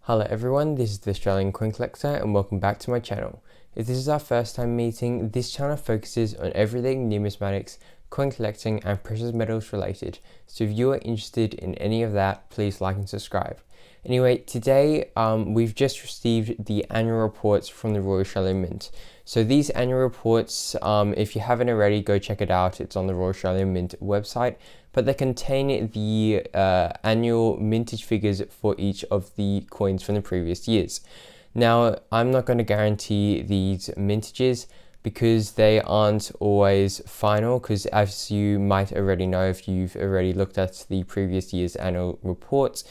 Hello everyone, this is the Australian Coin Collector and welcome back to my channel. If this is our first time meeting, this channel focuses on everything numismatics, coin collecting and precious metals related. So if you are interested in any of that, please like and subscribe. Anyway, today we've just received the annual reports from the Royal Australian Mint. So these annual reports, if you haven't already, go check it out. It's on the Royal Australian Mint website. But they contain the annual mintage figures for each of the coins from the previous years. Now, I'm not going to guarantee these mintages because they aren't always final, because as you might already know if you've already looked at the previous year's annual reports,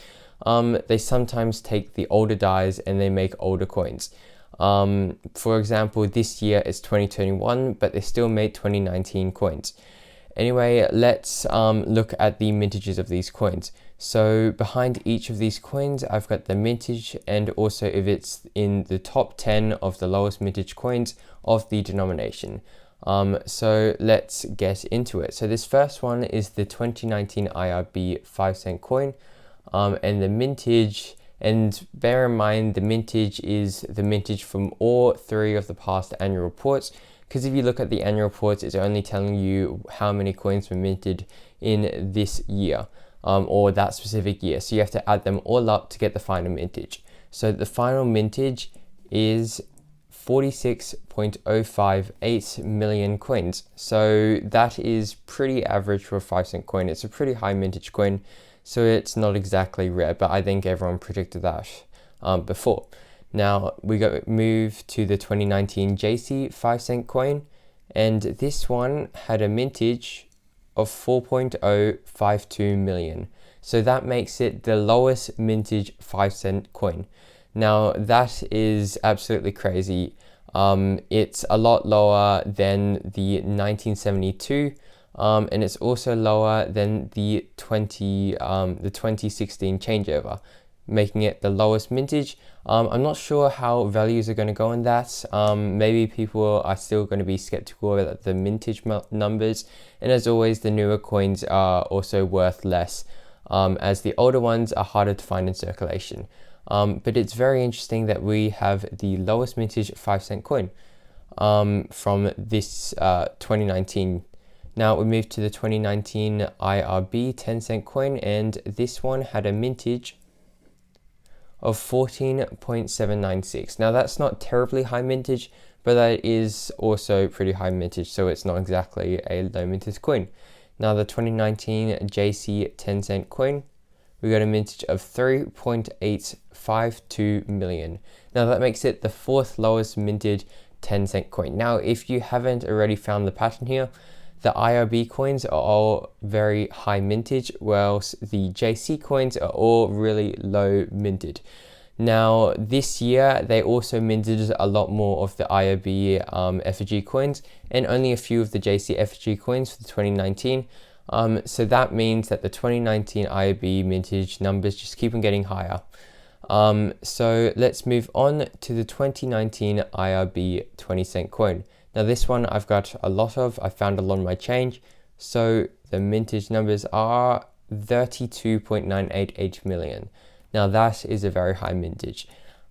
they sometimes take the older dies and they make older coins. For example, this year is 2021, but they still made 2019 coins. Anyway, let's look at the mintages of these coins. So behind each of these coins, I've got the mintage and also if it's in the top 10 of the lowest mintage coins of the denomination. So let's get into it. So this first one is the 2019 IRB 5-cent coin, and the mintage, and bear in mind the mintage is the mintage from all three of the past annual reports, because if you look at the annual reports, it's only telling you how many coins were minted in this year, or that specific year. So you have to add them all up to get the final mintage. So the final mintage is 46.058 million coins. So that is pretty average for a 5-cent coin. It's a pretty high mintage coin, so it's not exactly rare, but I think everyone predicted that before. Now we move to the 2019 JC 5-cent coin, and this one had a mintage of 4.052 million. So that makes it the lowest mintage 5-cent coin. Now that is absolutely crazy. It's a lot lower than the 1972, and it's also lower than the 2016 changeover, making it the lowest mintage. I'm not sure how values are going to go on that. Maybe people are still going to be skeptical about the mintage numbers, and as always, the newer coins are also worth less, as the older ones are harder to find in circulation. But it's very interesting that we have the lowest mintage 5-cent coin from this 2019. Now we move to the 2019 IRB 10-cent coin, and this one had a mintage of 14.796. Now that's not terribly high mintage, but that is also pretty high mintage, so it's not exactly a low mintage coin. Now the 2019 JC 10-cent coin, we got a mintage of 3.852 million. Now that makes it the fourth lowest minted 10-cent coin. Now if you haven't already found the pattern here, the IRB coins are all very high mintage, whilst the JC coins are all really low minted. Now this year they also minted a lot more of the IRB effigy coins and only a few of the JC effigy coins for the 2019. So that means that the 2019 IRB mintage numbers just keep on getting higher. So let's move on to the 2019 IRB 20-cent coin. Now this one I've got a lot of, I found a lot on my change, so the mintage numbers are 32.988 million. Now that is a very high mintage.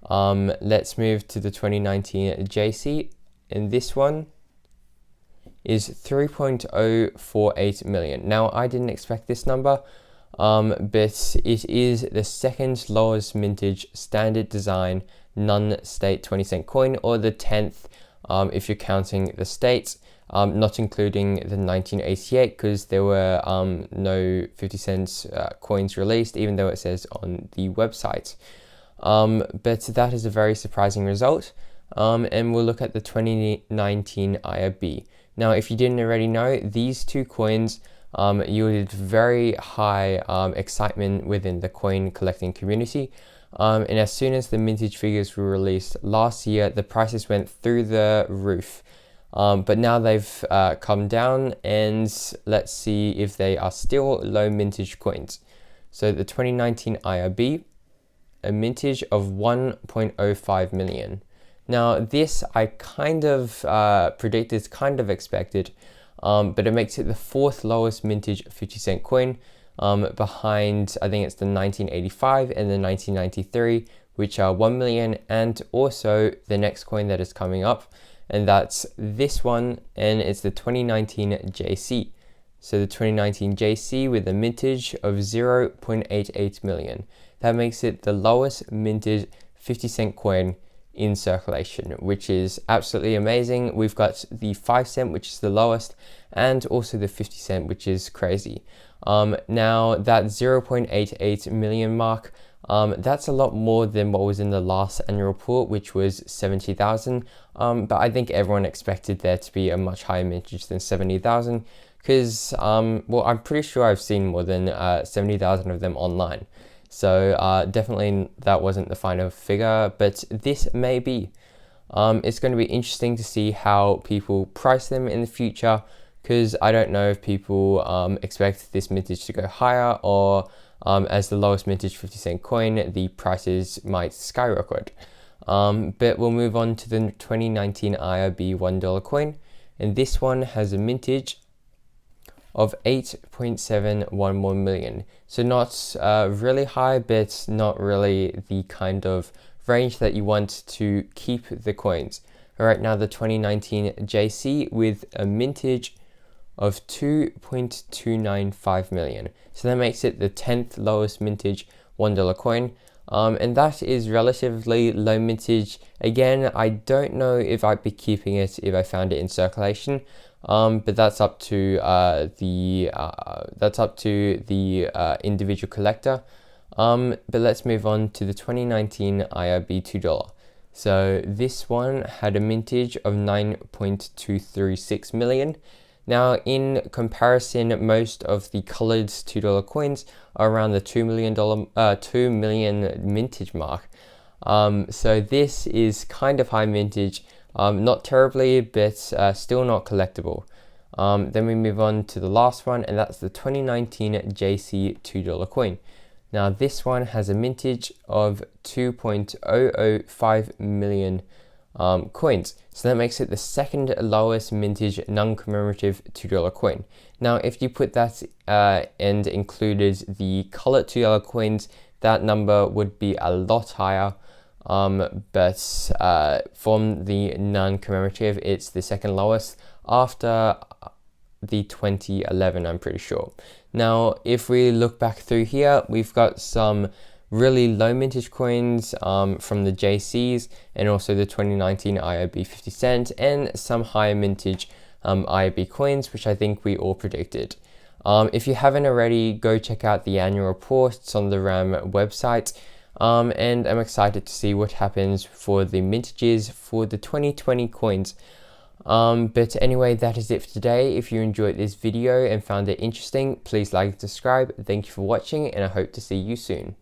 Let's move to the 2019 JC, and this one is 3.048 million. Now I didn't expect this number, but it is the second lowest mintage standard design non-state 20-cent coin, or the 10th if you're counting the states, not including the 1988, because there were no 50-cent coins released, even though it says on the website. But that is a very surprising result. And we'll look at the 2019 IRB. Now, if you didn't already know, these two coins yielded very high excitement within the coin collecting community. And as soon as the mintage figures were released last year, the prices went through the roof. But now they've come down, and let's see if they are still low mintage coins. So the 2019 IRB, a mintage of 1.05 million. Now this I kind of predicted, kind of expected, but it makes it the fourth lowest mintage 50-cent coin, behind, I think it's the 1985 and the 1993, which are 1 million, and also the next coin that is coming up, and that's this one, and it's the 2019 JC. So the 2019 JC with a mintage of 0.88 million. That makes it the lowest minted 50-cent coin in circulation, which is absolutely amazing. We've got the 5 cent, which is the lowest, and also the 50 cent, which is crazy. Now that 0.88 million mark, that's a lot more than what was in the last annual report, which was 70,000. But I think everyone expected there to be a much higher mintage than 70,000, because well, I'm pretty sure I've seen more than 70,000 of them online. So definitely that wasn't the final figure, but this may be. It's going to be interesting to see how people price them in the future, because I don't know if people expect this mintage to go higher, or as the lowest mintage 50-cent coin, the prices might skyrocket. But we'll move on to the 2019 IRB $1 coin, and this one has a mintage of 8.711 million. So not really high, but not really the kind of range that you want to keep the coins. All right, now the 2019 JC with a mintage of 2.295 million. So that makes it the 10th lowest mintage $1 coin. And that is relatively low mintage. Again, I don't know if I'd be keeping it if I found it in circulation. But that's up to the individual collector. But let's move on to the 2019 IRB $2. So this one had a mintage of 9.236 million. Now, in comparison, most of the colored $2 coins are around the $2 million mintage mark. So this is kind of high mintage. Not terribly, but still not collectible. Then we move on to the last one, and that's the 2019 JC $2 coin. Now this one has a mintage of 2.005 million coins. So that makes it the second lowest mintage non-commemorative $2 coin. Now if you put that and included the colored $2 coins, that number would be a lot higher. But from the non-commemorative, it's the second lowest after the 2011, I'm pretty sure. Now, if we look back through here, we've got some really low mintage coins from the JCs, and also the 2019 IRB 50 cent, and some higher mintage IRB coins, which I think we all predicted. If you haven't already, go check out the annual reports on the RAM website. And I'm excited to see what happens for the mintages for the 2020 coins. But anyway, that is it for today. If you enjoyed this video and found it interesting, please like and subscribe. Thank you for watching, and I hope to see you soon.